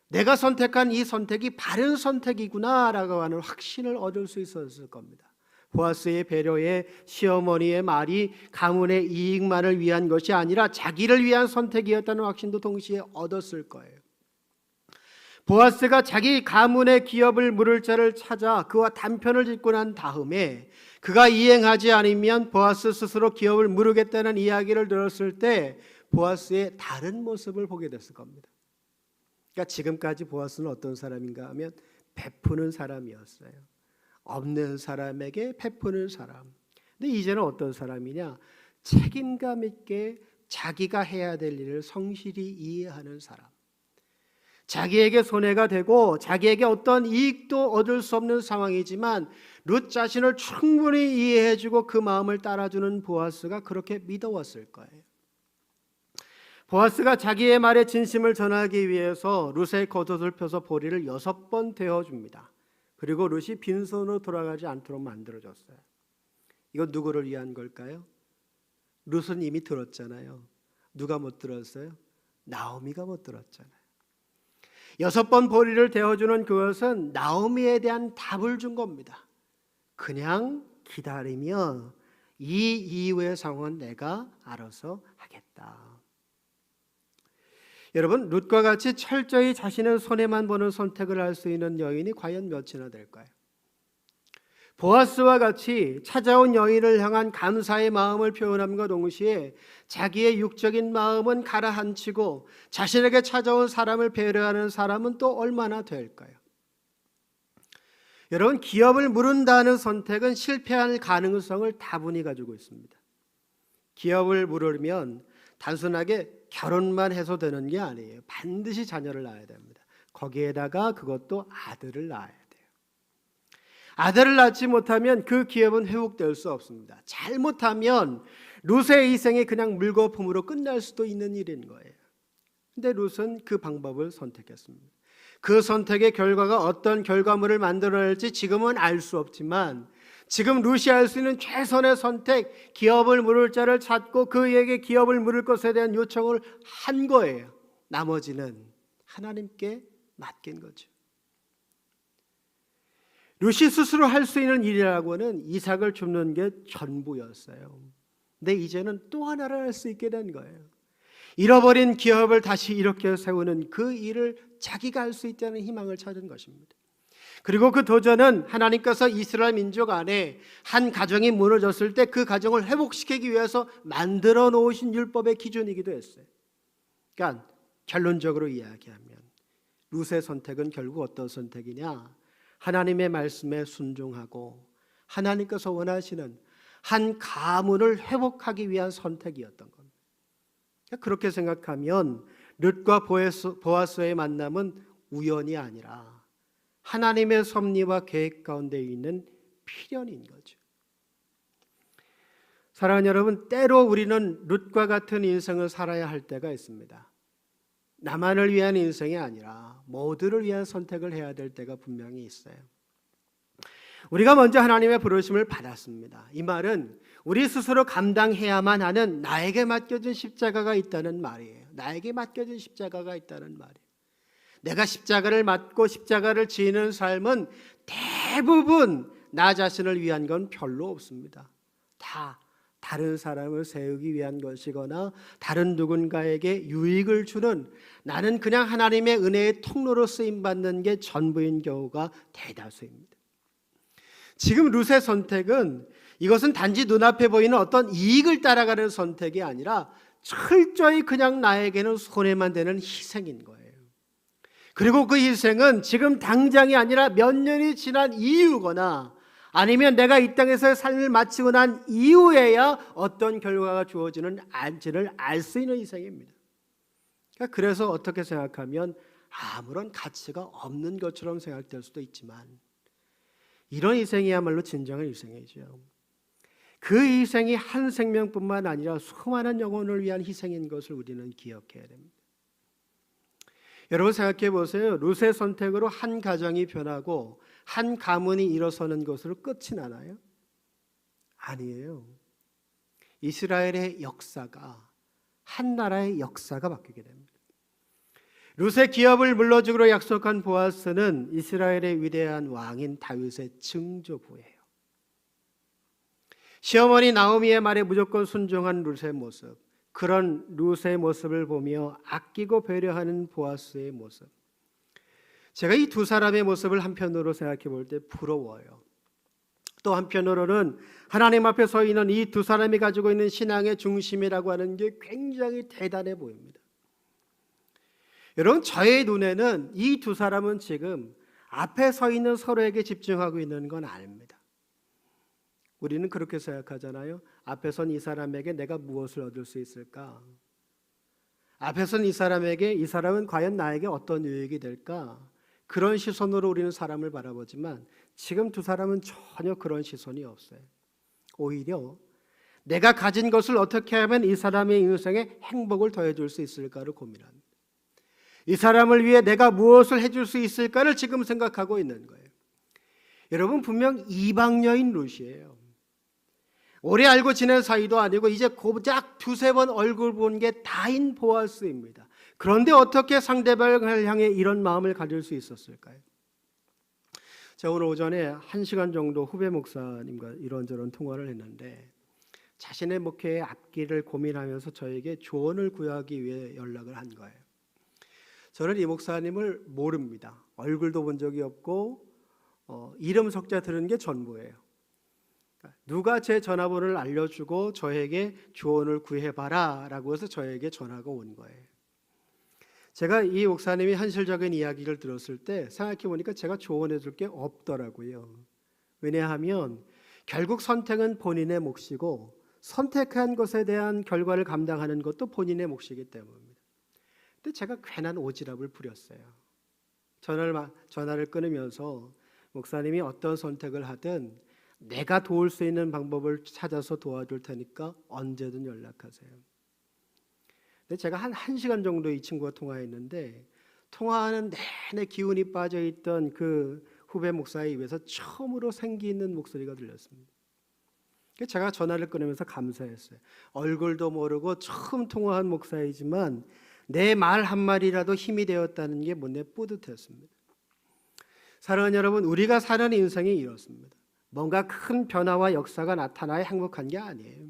내가 선택한 이 선택이 바른 선택이구나 라고 하는 확신을 얻을 수 있었을 겁니다. 보아스의 배려에 시어머니의 말이 가문의 이익만을 위한 것이 아니라 자기를 위한 선택이었다는 확신도 동시에 얻었을 거예요. 보아스가 자기 가문의 기업을 물을 자를 찾아 그와 단편을 짓고 난 다음에 그가 이행하지 않으면 보아스 스스로 기업을 물으겠다는 이야기를 들었을 때 보아스의 다른 모습을 보게 됐을 겁니다. 그러니까 지금까지 보아스는 어떤 사람인가 하면 베푸는 사람이었어요. 없는 사람에게 베푸는 사람. 근데 이제는 어떤 사람이냐? 책임감 있게 자기가 해야 될 일을 성실히 이해하는 사람. 자기에게 손해가 되고 자기에게 어떤 이익도 얻을 수 없는 상황이지만 룻 자신을 충분히 이해해주고 그 마음을 따라주는 보아스가 그렇게 믿어왔을 거예요. 보아스가 자기의 말에 진심을 전하기 위해서 룻의 겉옷을 펴서 보리를 6번 데워줍니다. 그리고 룻이 빈손으로 돌아가지 않도록 만들어줬어요. 이건 누구를 위한 걸까요? 룻은 이미 들었잖아요. 누가 못 들었어요? 나오미가 못 들었잖아요. 6번 보리를 데워주는 그것은 나오미에 대한 답을 준 겁니다. 그냥 기다리며 이 이후의 상황은 내가 알아서 하겠다. 여러분, 룻과 같이 철저히 자신의 손해만 보는 선택을 할 수 있는 여인이 과연 몇이나 될까요? 보아스와 같이 찾아온 여인을 향한 감사의 마음을 표현함과 동시에 자기의 육적인 마음은 가라앉히고 자신에게 찾아온 사람을 배려하는 사람은 또 얼마나 될까요? 여러분, 기업을 물은다는 선택은 실패할 가능성을 다분히 가지고 있습니다. 기업을 물으면 단순하게 결혼만 해서 되는 게 아니에요. 반드시 자녀를 낳아야 됩니다. 거기에다가 그것도 아들을 낳아야 돼요. 아들을 낳지 못하면 그 기업은 회복될 수 없습니다. 잘못하면 룻의 희생이 그냥 물거품으로 끝날 수도 있는 일인 거예요. 근데 룻은 그 방법을 선택했습니다. 그 선택의 결과가 어떤 결과물을 만들어낼지 지금은 알 수 없지만 지금 룻이 할 수 있는 최선의 선택, 기업을 물을 자를 찾고 그에게 기업을 물을 것에 대한 요청을 한 거예요. 나머지는 하나님께 맡긴 거죠. 룻이 스스로 할 수 있는 일이라고는 이삭을 줍는 게 전부였어요. 근데 이제는 또 하나를 할 수 있게 된 거예요. 잃어버린 기업을 다시 일으켜 세우는 그 일을 자기가 할 수 있다는 희망을 찾은 것입니다. 그리고 그 도전은 하나님께서 이스라엘 민족 안에 한 가정이 무너졌을 때 그 가정을 회복시키기 위해서 만들어 놓으신 율법의 기준이기도 했어요. 그러니까 결론적으로 이야기하면 룻의 선택은 결국 어떤 선택이냐? 하나님의 말씀에 순종하고 하나님께서 원하시는 한 가문을 회복하기 위한 선택이었던 겁니다. 그렇게 생각하면 룻과 보아스의 만남은 우연이 아니라 하나님의 섭리와 계획 가운데 있는 필연인 거죠. 사랑하는 여러분, 때로 우리는 룻과 같은 인생을 살아야 할 때가 있습니다. 나만을 위한 인생이 아니라 모두를 위한 선택을 해야 될 때가 분명히 있어요. 우리가 먼저 하나님의 부르심을 받았습니다. 이 말은 우리 스스로 감당해야만 하는 나에게 맡겨진 십자가가 있다는 말이에요. 나에게 맡겨진 십자가가 있다는 말이에요. 내가 십자가를 맡고 십자가를 지는 삶은 대부분 나 자신을 위한 건 별로 없습니다. 다 다른 사람을 세우기 위한 것이거나 다른 누군가에게 유익을 주는, 나는 그냥 하나님의 은혜의 통로로 쓰임받는 게 전부인 경우가 대다수입니다. 지금 룻의 선택은 이것은 단지 눈앞에 보이는 어떤 이익을 따라가는 선택이 아니라 철저히 그냥 나에게는 손해만 되는 희생인 거예요. 그리고 그 희생은 지금 당장이 아니라 몇 년이 지난 이후거나 아니면 내가 이 땅에서 삶을 마치고 난 이후에야 어떤 결과가 주어지는지를 알 수 있는 희생입니다. 그래서 어떻게 생각하면 아무런 가치가 없는 것처럼 생각될 수도 있지만 이런 희생이야말로 진정한 희생이죠. 그 희생이 한 생명뿐만 아니라 수많은 영혼을 위한 희생인 것을 우리는 기억해야 됩니다. 여러분 생각해 보세요. 룻의 선택으로 한 가정이 변하고 한 가문이 일어서는 것으로 끝이 나나요? 아니에요. 이스라엘의 역사가, 한 나라의 역사가 바뀌게 됩니다. 룻의 기업을 물려주기로 약속한 보아스는 이스라엘의 위대한 왕인 다윗의 증조부예요. 시어머니 나오미의 말에 무조건 순종한 룻의 모습, 그런 룻의 모습을 보며 아끼고 배려하는 보아스의 모습, 제가 이 두 사람의 모습을 한편으로 생각해 볼 때 부러워요. 또 한편으로는 하나님 앞에 서 있는 이 두 사람이 가지고 있는 신앙의 중심이라고 하는 게 굉장히 대단해 보입니다. 여러분, 저의 눈에는 이 두 사람은 지금 앞에 서 있는 서로에게 집중하고 있는 건 압니다. 우리는 그렇게 생각하잖아요. 앞에 선 이 사람에게 내가 무엇을 얻을 수 있을까? 앞에 선 이 사람에게 이 사람은 과연 나에게 어떤 유익이 될까? 그런 시선으로 우리는 사람을 바라보지만 지금 두 사람은 전혀 그런 시선이 없어요. 오히려 내가 가진 것을 어떻게 하면 이 사람의 인생에 행복을 더해줄 수 있을까를 고민합니다. 이 사람을 위해 내가 무엇을 해줄 수 있을까를 지금 생각하고 있는 거예요. 여러분, 분명 이방녀인 룻이에요. 오래 알고 지낸 사이도 아니고 이제 고작 두세 번 얼굴 본 게 다인 보아스입니다. 그런데 어떻게 상대방을 향해 이런 마음을 가질 수 있었을까요? 제가 오늘 오전에 1시간 정도 후배 목사님과 이런저런 통화를 했는데 자신의 목회의 앞길을 고민하면서 저에게 조언을 구하기 위해 연락을 한 거예요. 저는 이 목사님을 모릅니다. 얼굴도 본 적이 없고 이름 석자 들은 게 전부예요. 누가 제 전화번호를 알려주고 저에게 조언을 구해봐라 라고 해서 저에게 전화가 온 거예요. 제가 이 목사님이 현실적인 이야기를 들었을 때 생각해 보니까 제가 조언해 줄 게 없더라고요. 왜냐하면 결국 선택은 본인의 몫이고 선택한 것에 대한 결과를 감당하는 것도 본인의 몫이기 때문입니다. 근데 제가 괜한 오지랖을 부렸어요. 전화를 끊으면서 목사님이 어떤 선택을 하든 내가 도울 수 있는 방법을 찾아서 도와줄 테니까 언제든 연락하세요. 근데 제가 한 1시간 정도 이 친구와 통화했는데 통화하는 내내 기운이 빠져있던 그 후배 목사의 입에서 처음으로 생기 있는 목소리가 들렸습니다. 제가 전화를 끊으면서 감사했어요. 얼굴도 모르고 처음 통화한 목사이지만 내 말 한마디라도 힘이 되었다는 게 못내 뿌듯했습니다. 사랑하는 여러분, 우리가 사는 인생이 이렇습니다. 뭔가 큰 변화와 역사가 나타나야 행복한 게 아니에요.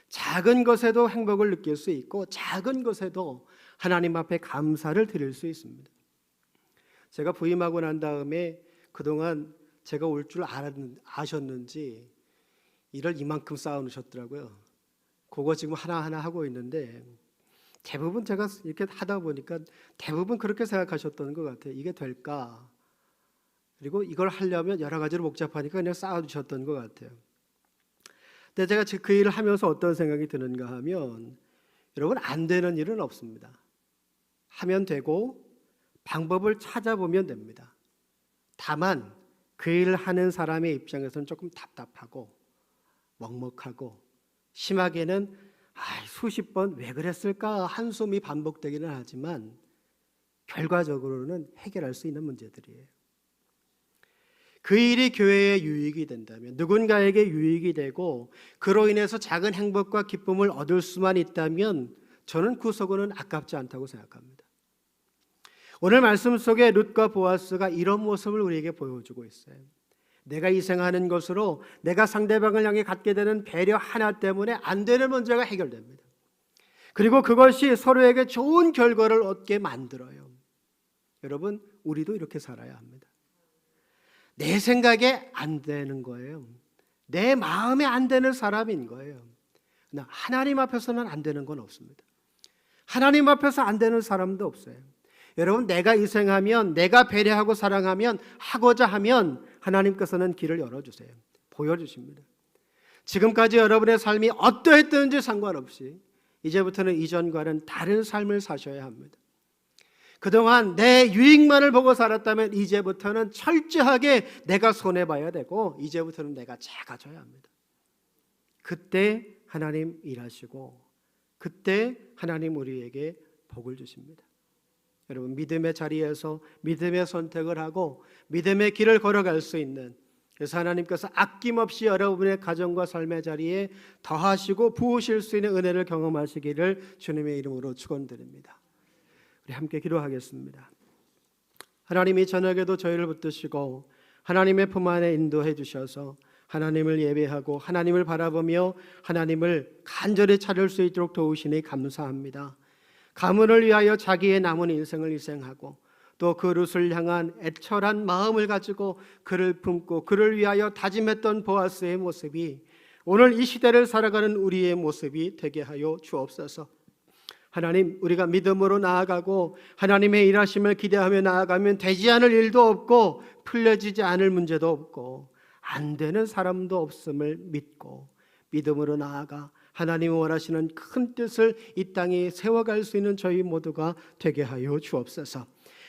작은 것에도 행복을 느낄 수 있고 작은 것에도 하나님 앞에 감사를 드릴 수 있습니다. 제가 부임하고 난 다음에 그동안 제가 올 줄 아셨는지 일을 이만큼 쌓아놓으셨더라고요. 그거 지금 하나하나 하고 있는데 대부분 제가 이렇게 하다 보니까 대부분 그렇게 생각하셨던 것 같아요. 이게 될까? 그리고 이걸 하려면 여러 가지로 복잡하니까 그냥 쌓아두셨던 것 같아요. 근데 제가 그 일을 하면서 어떤 생각이 드는가 하면, 여러분, 안 되는 일은 없습니다. 하면 되고 방법을 찾아보면 됩니다. 다만 그 일을 하는 사람의 입장에서는 조금 답답하고 먹먹하고, 심하게는 수십 번 왜 그랬을까 한숨이 반복되기는 하지만 결과적으로는 해결할 수 있는 문제들이에요. 그 일이 교회에 유익이 된다면, 누군가에게 유익이 되고 그로 인해서 작은 행복과 기쁨을 얻을 수만 있다면 저는 그 속은 아깝지 않다고 생각합니다. 오늘 말씀 속에 룻과 보아스가 이런 모습을 우리에게 보여주고 있어요. 내가 희생하는 것으로 내가 상대방을 향해 갖게 되는 배려 하나 때문에 안 되는 문제가 해결됩니다. 그리고 그것이 서로에게 좋은 결과를 얻게 만들어요. 여러분, 우리도 이렇게 살아야 합니다. 내 생각에 안 되는 거예요. 내 마음에 안 되는 사람인 거예요. 그러나 하나님 앞에서는 안 되는 건 없습니다. 하나님 앞에서 안 되는 사람도 없어요. 여러분, 내가 희생하면, 내가 배려하고 사랑하면, 하고자 하면 하나님께서는 길을 열어주세요. 보여주십니다. 지금까지 여러분의 삶이 어떠했든지 상관없이 이제부터는 이전과는 다른 삶을 사셔야 합니다. 그동안 내 유익만을 보고 살았다면 이제부터는 철저하게 내가 손해봐야 되고, 이제부터는 내가 작아져야 합니다. 그때 하나님 일하시고, 그때 하나님 우리에게 복을 주십니다. 여러분, 믿음의 자리에서 믿음의 선택을 하고 믿음의 길을 걸어갈 수 있는, 그래서 하나님께서 아낌없이 여러분의 가정과 삶의 자리에 더하시고 부으실 수 있는 은혜를 경험하시기를 주님의 이름으로 축원드립니다. 우리 함께 기도하겠습니다. 하나님이 저녁에도 저희를 붙드시고 하나님의 품 안에 인도해 주셔서 하나님을 예배하고 하나님을 바라보며 하나님을 간절히 찾을 수 있도록 도우시니 감사합니다. 가문을 위하여 자기의 남은 인생을 희생하고 또 그 룻을 향한 애절한 마음을 가지고 그를 품고 그를 위하여 다짐했던 보아스의 모습이 오늘 이 시대를 살아가는 우리의 모습이 되게 하여 주옵소서. 하나님, 우리가 믿음으로 나아가고 하나님의 일하심을 기대하며 나아가면 되지 않을 일도 없고 풀려지지 않을 문제도 없고 안 되는 사람도 없음을 믿고 믿음으로 나아가 하나님이 원하시는 큰 뜻을 이 땅에 세워갈 수 있는 저희 모두가 되게 하여 주옵소서.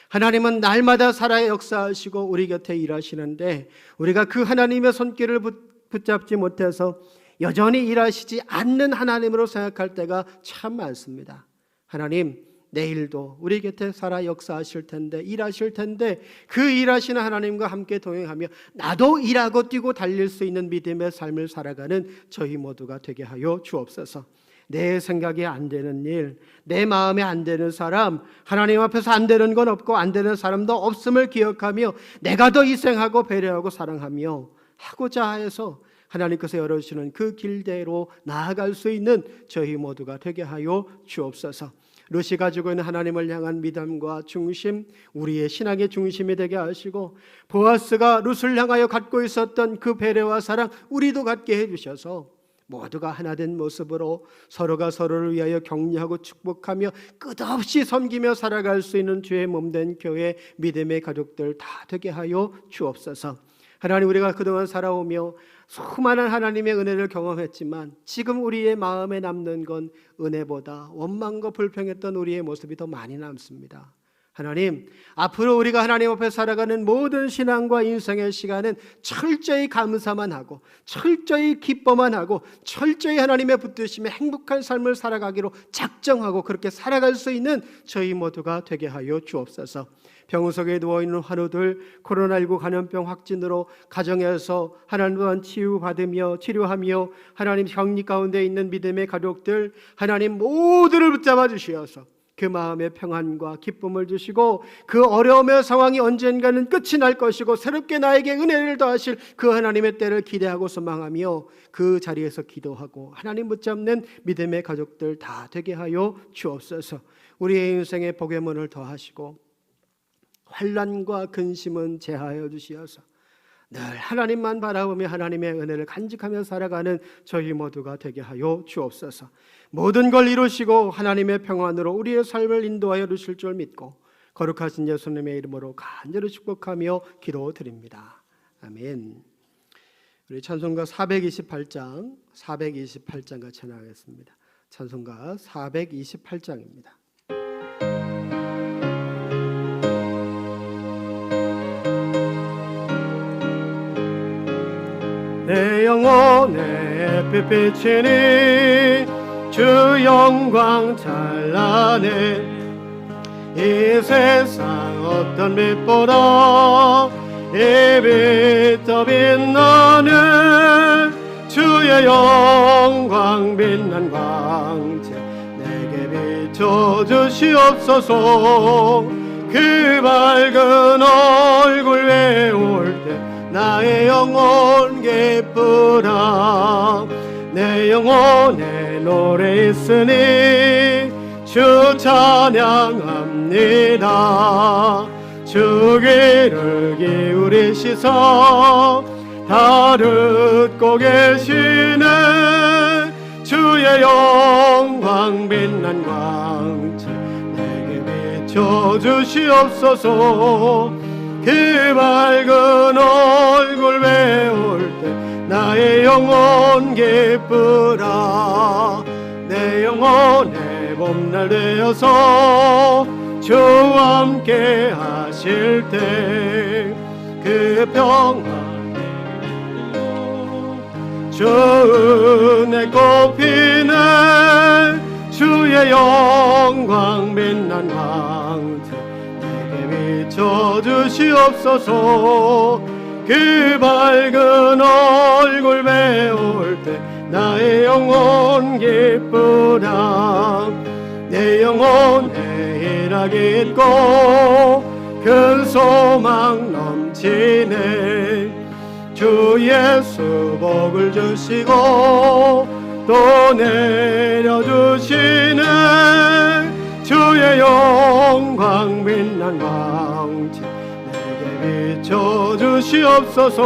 하나님은 날마다 살아 역사하시고 우리 곁에 일하시는데 우리가 그 하나님의 손길을 붙잡지 못해서 여전히 일하시지 않는 하나님으로 생각할 때가 참 많습니다. 하나님, 내일도 우리 곁에 살아 역사하실 텐데, 일하실 텐데 그 일하시는 하나님과 함께 동행하며 나도 일하고 뛰고 달릴 수 있는 믿음의 삶을 살아가는 저희 모두가 되게 하여 주옵소서. 내 생각에 안 되는 일, 내 마음에 안 되는 사람, 하나님 앞에서 안 되는 건 없고 안 되는 사람도 없음을 기억하며 내가 더 희생하고 배려하고 사랑하며 하고자 해서 하나님께서 열어주시는 그 길대로 나아갈 수 있는 저희 모두가 되게 하여 주옵소서. 룻이 가지고 있는 하나님을 향한 믿음과 중심, 우리의 신앙의 중심이 되게 하시고 보아스가 룻을 향하여 갖고 있었던 그 배려와 사랑 우리도 갖게 해주셔서 모두가 하나된 모습으로 서로가 서로를 위하여 격려하고 축복하며 끝없이 섬기며 살아갈 수 있는 주의 몸된 교회 믿음의 가족들 다 되게 하여 주옵소서. 하나님, 우리가 그동안 살아오며 수많은 하나님의 은혜를 경험했지만 지금 우리의 마음에 남는 건 은혜보다 원망과 불평했던 우리의 모습이 더 많이 남습니다. 하나님, 앞으로 우리가 하나님 앞에 살아가는 모든 신앙과 인생의 시간은 철저히 감사만 하고 철저히 기뻐만 하고 철저히 하나님의 붙드심에 행복한 삶을 살아가기로 작정하고 그렇게 살아갈 수 있는 저희 모두가 되게 하여 주옵소서. 병석에 누워있는 환우들, 코로나19 감염병 확진으로 가정에서 하나님 또한 치유받으며 치료하며 하나님 격리 가운데 있는 믿음의 가족들, 하나님 모두를 붙잡아 주시어서 그 마음의 평안과 기쁨을 주시고 그 어려움의 상황이 언젠가는 끝이 날 것이고 새롭게 나에게 은혜를 더하실 그 하나님의 때를 기대하고 소망하며 그 자리에서 기도하고 하나님 붙잡는 믿음의 가족들 다 되게 하여 주옵소서. 우리의 인생의 복의 문을 더하시고 환난과 근심은 제하여 주시어서 늘 하나님만 바라보며 하나님의 은혜를 간직하며 살아가는 저희 모두가 되게 하여 주옵소서. 모든 걸 이루시고 하나님의 평안으로 우리의 삶을 인도하여 주실 줄 믿고 거룩하신 예수님의 이름으로 간절히 축복하며 기도드립니다. 아멘. 우리 찬송가 428장 같이 찬양하겠습니다. 찬송가 428장입니다. 내 영혼에 빛비치니 주 영광 찬란해. 이 세상 어떤 빛보다 이 빛 더 빛나는 주의 영광 빛난 광채 내게 비춰주시옵소서. 그 밝은 얼굴 외울 때 나의 영혼 기쁘라. 내 영혼에 노래 있으니 주 찬양합니다. 주 귀를 기울이시사 다 듣고 계시네. 주의 영광 빛난 광채 내게 비춰주시옵소서. 그 밝은 얼굴 배울 때 나의 영혼 기쁘라. 내 영혼의 봄날 되어서 주와 함께 하실 때 그 평안에 주 은혜 꽃피네. 주의 영광 빛난 광채 내게 비춰주시옵소서. 그 밝은 얼굴 배울 때 나의 영혼 기쁘라. 내 영혼에 희락이 있고 큰 소망 넘치네. 주 예수 복을 주시고 또 내려주시네. 주의 영광 빛난 광채 내게 비춰주시옵소서.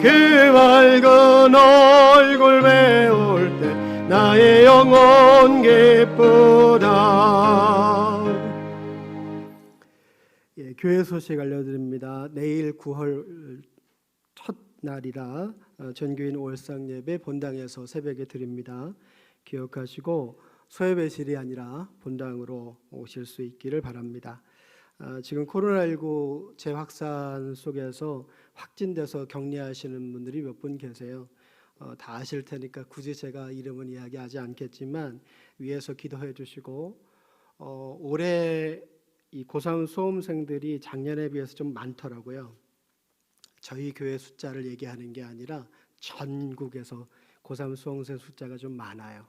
그 밝은 얼굴 배울 때 나의 영혼 기쁘다. 교회 소식 알려드립니다. 내일 9월 첫 날이라 전교인 월상 예배 본당에서 새벽에 드립니다. 기억하시고 소예배실이 아니라 본당으로 오실 수 있기를 바랍니다. 지금 코로나19 재확산 속에서 확진돼서 격리하시는 분들이 몇 분 계세요. 다 아실 테니까 굳이 제가 이름은 이야기하지 않겠지만 위에서 기도해 주시고 올해 이 고3 수험생들이 작년에 비해서 좀 많더라고요. 저희 교회 숫자를 얘기하는 게 아니라 전국에서 고3 수험생 숫자가 좀 많아요.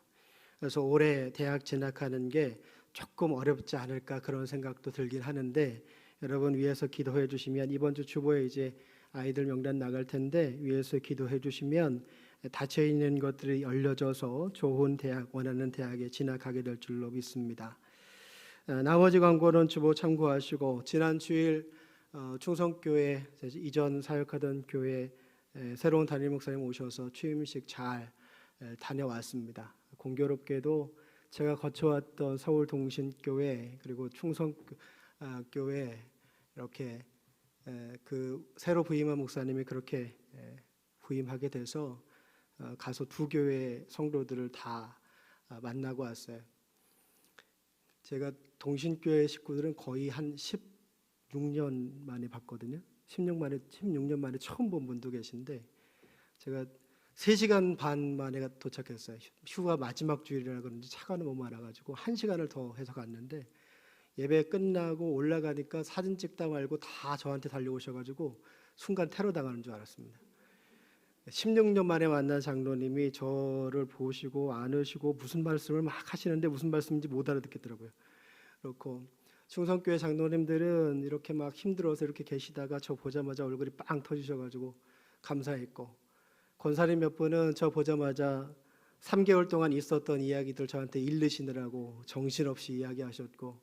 그래서 올해 대학 진학하는 게 조금 어렵지 않을까 그런 생각도 들긴 하는데 여러분 위에서 기도해 주시면 이번 주 주보에 이제 아이들 명단 나갈 텐데 위에서 기도해 주시면 닫혀 있는 것들이 열려져서 좋은 대학, 원하는 대학에 진학하게 될 줄로 믿습니다. 나머지 광고는 주보 참고하시고 지난 주일 충성교회 이전 사역하던 교회 새로운 담임 목사님 오셔서 취임식 잘 다녀왔습니다. 공교롭게도 제가 거쳐왔던 서울동신교회 그리고 충성교회 이렇게 그 새로 부임한 목사님이 그렇게 부임하게 돼서 가서 두 교회 성도들을 다 만나고 왔어요. 제가 동신교회 식구들은 거의 한 16년 만에 봤거든요. 16년 만에 처음 본 분도 계신데 제가 3시간 반 만에 도착했어요. 휴가 마지막 주일이라 그런지 차가 너무 많아가지고 1시간을 더 해서 갔는데 예배 끝나고 올라가니까 사진 찍다 말고 다 저한테 달려오셔가지고 순간 테러 당하는 줄 알았습니다. 16년 만에 만난 장로님이 저를 보시고 안으시고 무슨 말씀을 막 하시는데 무슨 말씀인지 못 알아듣겠더라고요. 그렇고 충성교회 장로님들은 이렇게 막 힘들어서 이렇게 계시다가 저 보자마자 얼굴이 빵 터지셔가지고 감사했고 권사님 몇 분은 저 보자마자 3개월 동안 있었던 이야기들 저한테 일르시느라고 정신없이 이야기하셨고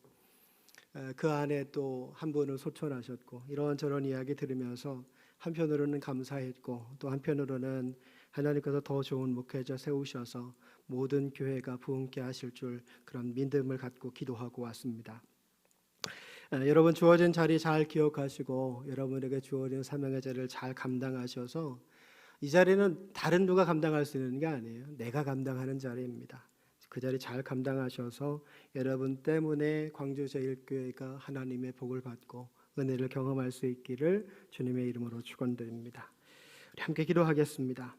그 안에 또 한 분은 소천하셨고 이런저런 이야기 들으면서 한편으로는 감사했고 또 한편으로는 하나님께서 더 좋은 목회자 세우셔서 모든 교회가 부흥케 하실 줄 그런 믿음을 갖고 기도하고 왔습니다. 여러분 주어진 자리 잘 기억하시고 여러분에게 주어진 사명의 자리를 잘 감당하셔서 이 자리는 다른 누가 감당할 수 있는 게 아니에요. 내가 감당하는 자리입니다. 그 자리 잘 감당하셔서 여러분 때문에 광주제일교회가 하나님의 복을 받고 은혜를 경험할 수 있기를 주님의 이름으로 축원드립니다. 우리 함께 기도하겠습니다.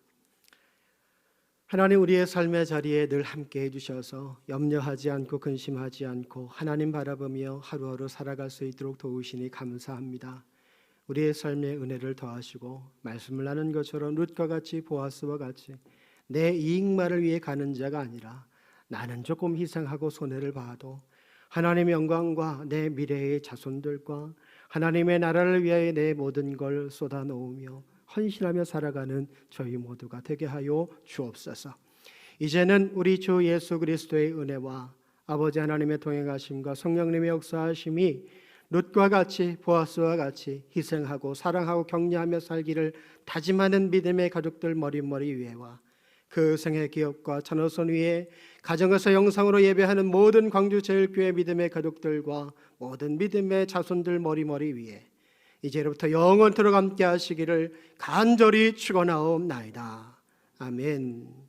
하나님, 우리의 삶의 자리에 늘 함께 해주셔서 염려하지 않고 근심하지 않고 하나님 바라보며 하루하루 살아갈 수 있도록 도우시니 감사합니다. 우리의 삶에 은혜를 더하시고 말씀을 나눈 것처럼 룻과 같이 보아스와 같이 내 이익만을 위해 가는 자가 아니라 나는 조금 희생하고 손해를 봐도 하나님의 영광과 내 미래의 자손들과 하나님의 나라를 위하여 내 모든 걸 쏟아놓으며 헌신하며 살아가는 저희 모두가 되게 하여 주옵소서. 이제는 우리 주 예수 그리스도의 은혜와 아버지 하나님의 동행하심과 성령님의 역사하심이 룻과 같이 보아스와 같이 희생하고 사랑하고 격려하며 살기를 다짐하는 믿음의 가족들 머리머리 위에와 그 생의 기업과 찬호선 위에 가정에서 영상으로 예배하는 모든 광주제일교회 믿음의 가족들과 모든 믿음의 자손들 머리머리 위에 이제로부터 영원토록 함께 하시기를 간절히 축원하옵나이다. 아멘.